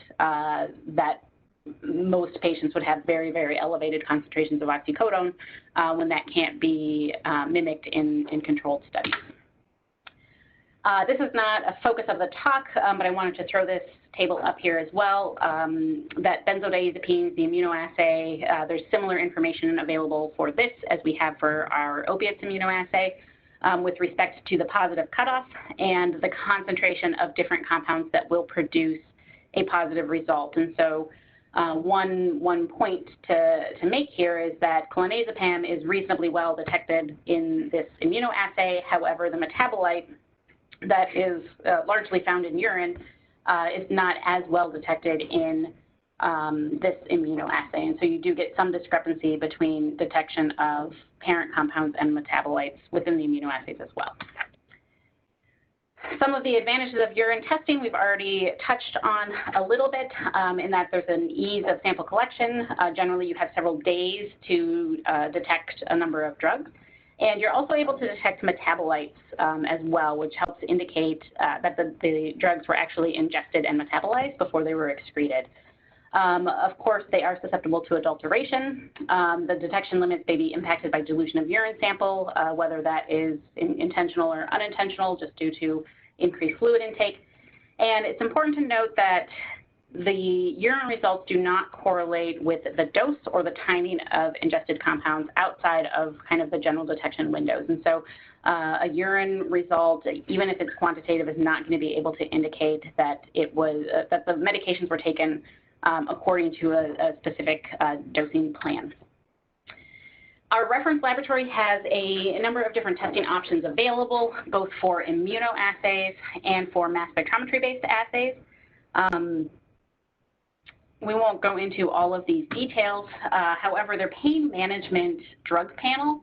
most patients would have very, very elevated concentrations of oxycodone when that can't be mimicked in controlled studies. This is not a focus of the talk, but I wanted to throw this table up here as well, that benzodiazepines, the immunoassay, there's similar information available for this as we have for our opiates immunoassay with respect to the positive cutoff and the concentration of different compounds that will produce a positive result. And so one point to make here is that clonazepam is reasonably well detected in this immunoassay. However, the metabolite that is largely found in urine is not as well detected in this immunoassay. And so you do get some discrepancy between detection of parent compounds and metabolites within the immunoassays as well. Some of the advantages of urine testing we've already touched on a little bit in that there's an ease of sample collection. Generally, you have several days to detect a number of drugs. And you're also able to detect metabolites as well, which helps indicate that the drugs were actually ingested and metabolized before they were excreted. Of course, they are susceptible to adulteration. The detection limits may be impacted by dilution of urine sample, whether that is intentional or unintentional, just due to increased fluid intake. And it's important to note that the urine results do not correlate with the dose or the timing of ingested compounds outside of kind of the general detection windows. And so a urine result, even if it's quantitative, is not going to be able to indicate that it was that the medications were taken according to a specific dosing plan. Our reference laboratory has a number of different testing options available, both for immunoassays and for mass spectrometry-based assays. We won't go into all of these details. However, their pain management drug panel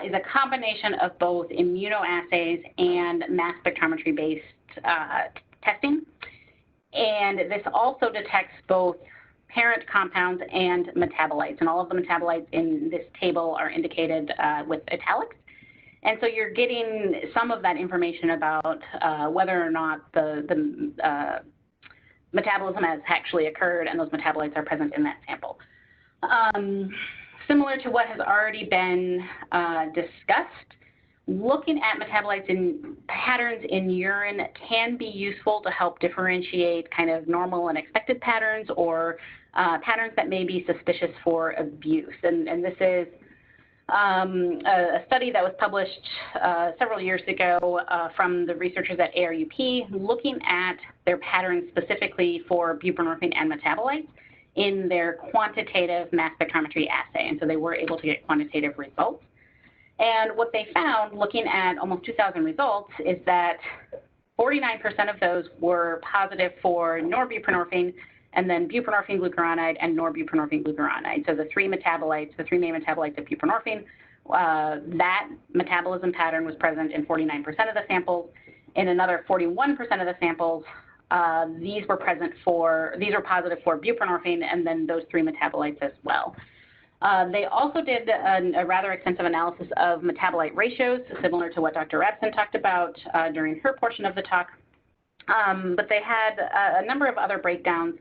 is a combination of both immunoassays and mass spectrometry-based testing. And this also detects both parent compounds and metabolites. And all of the metabolites in this table are indicated with italics. And so you're getting some of that information about whether or not the metabolism has actually occurred and those metabolites are present in that sample. Similar to what has already been discussed, looking at metabolites in patterns in urine can be useful to help differentiate kind of normal and expected patterns or patterns that may be suspicious for abuse. And this is a study that was published several years ago from the researchers at ARUP looking at their patterns specifically for buprenorphine and metabolites in their quantitative mass spectrometry assay. And so they were able to get quantitative results. And what they found, looking at almost 2,000 results, is that 49% of those were positive for norbuprenorphine, and then buprenorphine glucuronide and norbuprenorphine glucuronide. So the three metabolites, the three main metabolites of buprenorphine, that metabolism pattern was present in 49% of the samples. In another 41% of the samples, these were positive for buprenorphine and then those three metabolites as well. They also did a rather extensive analysis of metabolite ratios, similar to what Dr. Rabson talked about during her portion of the talk. But they had a number of other breakdowns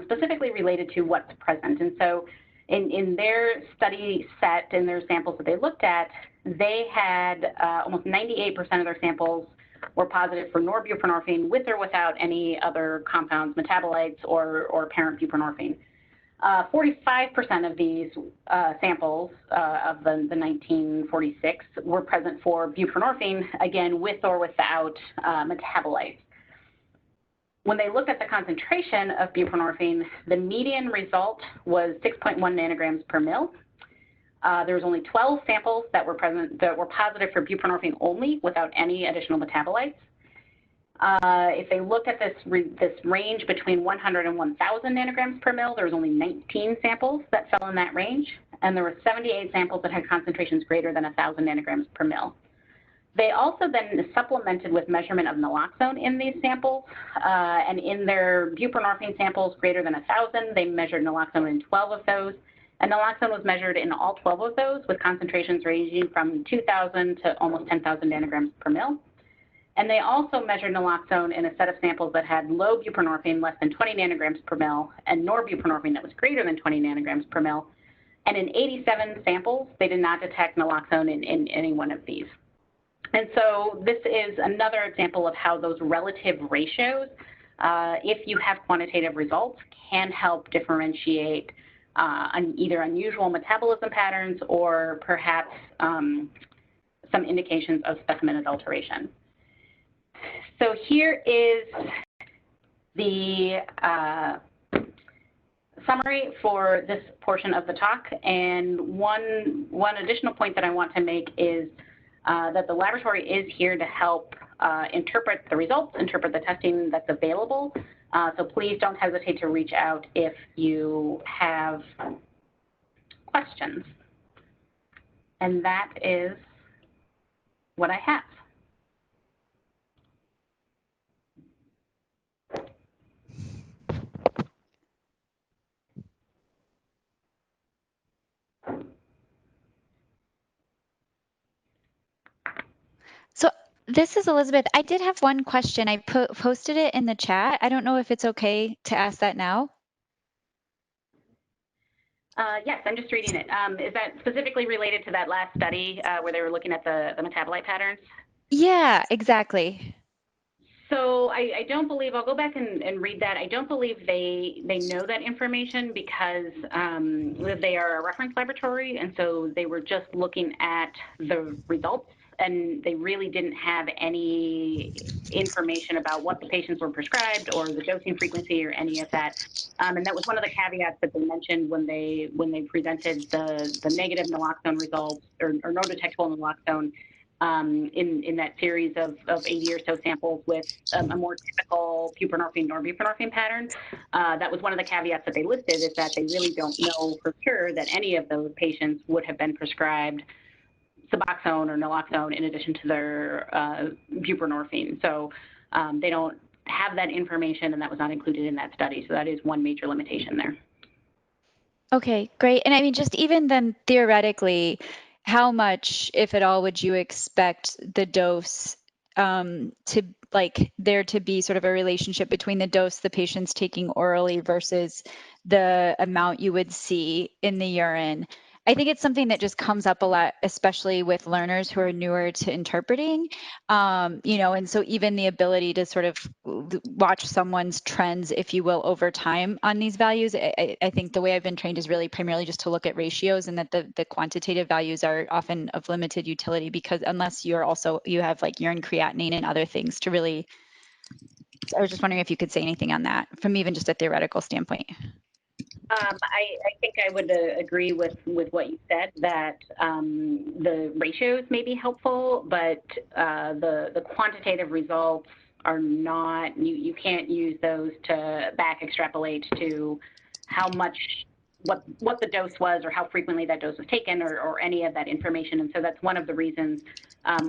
specifically related to what's present. And so in their study set, in their samples that they looked at, they had almost 98% of their samples were positive for norbuprenorphine with or without any other compounds, metabolites, or parent buprenorphine. 45% of these samples of the 1946 were present for buprenorphine, again, with or without metabolites. When they looked at the concentration of buprenorphine, the median result was 6.1 nanograms per mil. There was only 12 samples that were positive for buprenorphine only without any additional metabolites. If they look at this range between 100 and 1,000 nanograms per mil, there was only 19 samples that fell in that range, and there were 78 samples that had concentrations greater than 1,000 nanograms per mil. They also then supplemented with measurement of naloxone in these samples, and in their buprenorphine samples greater than 1,000, they measured naloxone in 12 of those, and naloxone was measured in all 12 of those with concentrations ranging from 2,000 to almost 10,000 nanograms per mil. And they also measured naloxone in a set of samples that had low buprenorphine, less than 20 nanograms per mil, and norbuprenorphine that was greater than 20 nanograms per mil. And in 87 samples, they did not detect naloxone in any one of these. And so this is another example of how those relative ratios if you have quantitative results, can help differentiate either unusual metabolism patterns or perhaps some indications of specimen adulteration. So here is the summary for this portion of the talk. And one additional point that I want to make is that the laboratory is here to help interpret the results, interpret the testing that's available. So please don't hesitate to reach out if you have questions. And that is what I have. So this is Elizabeth. I did have one question. I posted it in the chat. I don't know if it's okay to ask that now. Yes, I'm just reading it. Is that specifically related to that last study where they were looking at the metabolite patterns? Yeah, exactly. So I don't believe, I'll go back and read that. I don't believe they know that information because they are a reference laboratory, and so they were just looking at the results, and they really didn't have any information about what the patients were prescribed or the dosing frequency or any of that. And that was one of the caveats that they mentioned when they presented the negative naloxone results or no detectable naloxone in that series of 80 or so samples with a more typical buprenorphine norbuprenorphine pattern. That was one of the caveats that they listed, is that they really don't know for sure that any of those patients would have been prescribed Suboxone or naloxone in addition to their buprenorphine. So they don't have that information, and that was not included in that study. So that is one major limitation there. Okay, great. And I mean, just even then theoretically, how much, if at all, would you expect the dose to, like, there to be sort of a relationship between the dose the patient's taking orally versus the amount you would see in the urine? I think it's something that just comes up a lot, especially with learners who are newer to interpreting, you know, and so even the ability to sort of watch someone's trends, if you will, over time on these values. I think the way I've been trained is really primarily just to look at ratios, and that the quantitative values are often of limited utility, because unless you have like urine creatinine and other things to really, I was just wondering if you could say anything on that from even just a theoretical standpoint. I think I would agree with what you said, that the ratios may be helpful, but the quantitative results are not, you can't use those to back extrapolate to how much, what the dose was or how frequently that dose was taken, or any of that information. And so that's one of the reasons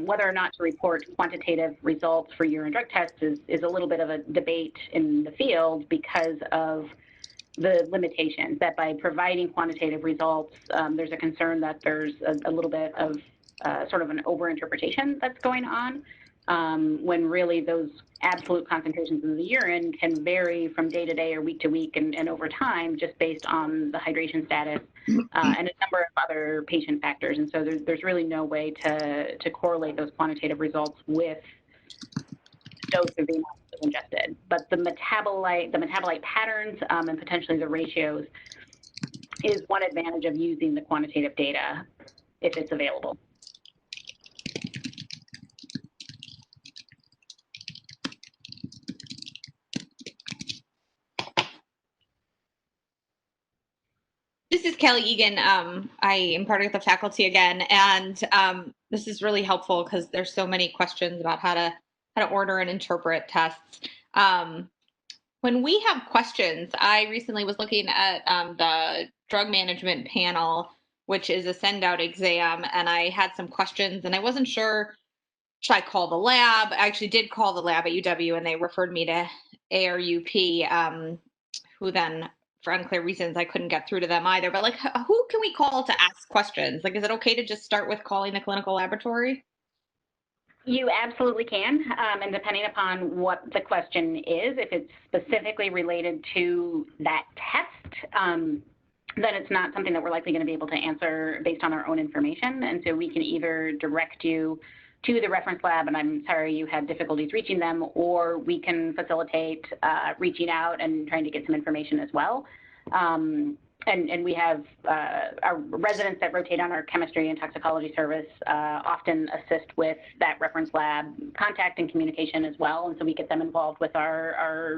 whether or not to report quantitative results for urine drug tests is a little bit of a debate in the field, because of the limitations, that by providing quantitative results, there's a concern that there's a little bit of sort of an overinterpretation that's going on, when really those absolute concentrations in the urine can vary from day to day or week to week and over time, just based on the hydration status and a number of other patient factors. And so there's really no way to correlate those quantitative results with dose of the ingested. But the metabolite patterns and potentially the ratios is one advantage of using the quantitative data if it's available. This is Kelly Egan. I am part of the faculty again, and this is really helpful because there's so many questions about how to order and interpret tests. When we have questions, I recently was looking at the drug management panel, which is a send out exam, and I had some questions, and I wasn't sure, should I call the lab? I actually did call the lab at UW, and they referred me to ARUP, who then, for unclear reasons, I couldn't get through to them either. But like, who can we call to ask questions? Like, is it okay to just start with calling the clinical laboratory? You absolutely can, and depending upon what the question is, if it's specifically related to that test, then it's not something that we're likely going to be able to answer based on our own information. And so we can either direct you to the reference lab, and I'm sorry you had difficulties reaching them, or we can facilitate reaching out and trying to get some information as well. And we have our residents that rotate on our chemistry and toxicology service often assist with that reference lab contact and communication as well. And so we get them involved with our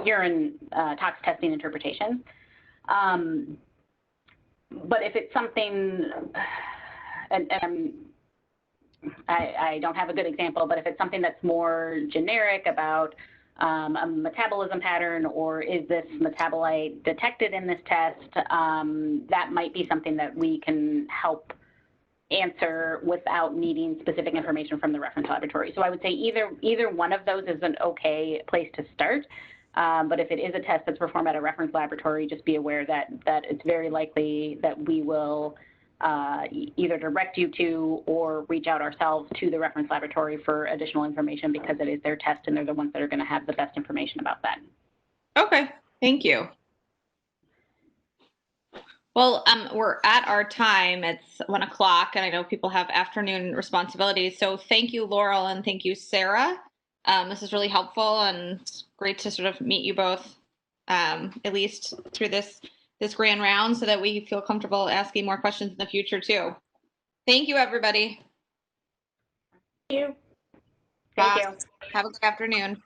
urine tox testing interpretation. But if it's something, and I don't have a good example, but if it's something that's more generic about a metabolism pattern, or is this metabolite detected in this test, that might be something that we can help answer without needing specific information from the reference laboratory. So I would say either one of those is an okay place to start. But if it is a test that's performed at a reference laboratory, just be aware that it's very likely that we will either direct you to or reach out ourselves to the reference laboratory for additional information, because it is their test and they're the ones that are going to have the best information about that. Okay, thank you. Well, we're at our time. It's 1 o'clock, and I know people have afternoon responsibilities. So thank you, Laurel, and thank you, Sarah. This is really helpful, and it's great to sort of meet you both, at least through this grand round, so that we feel comfortable asking more questions in the future too. Thank you, everybody. Thank you. Thank you. Have a good afternoon.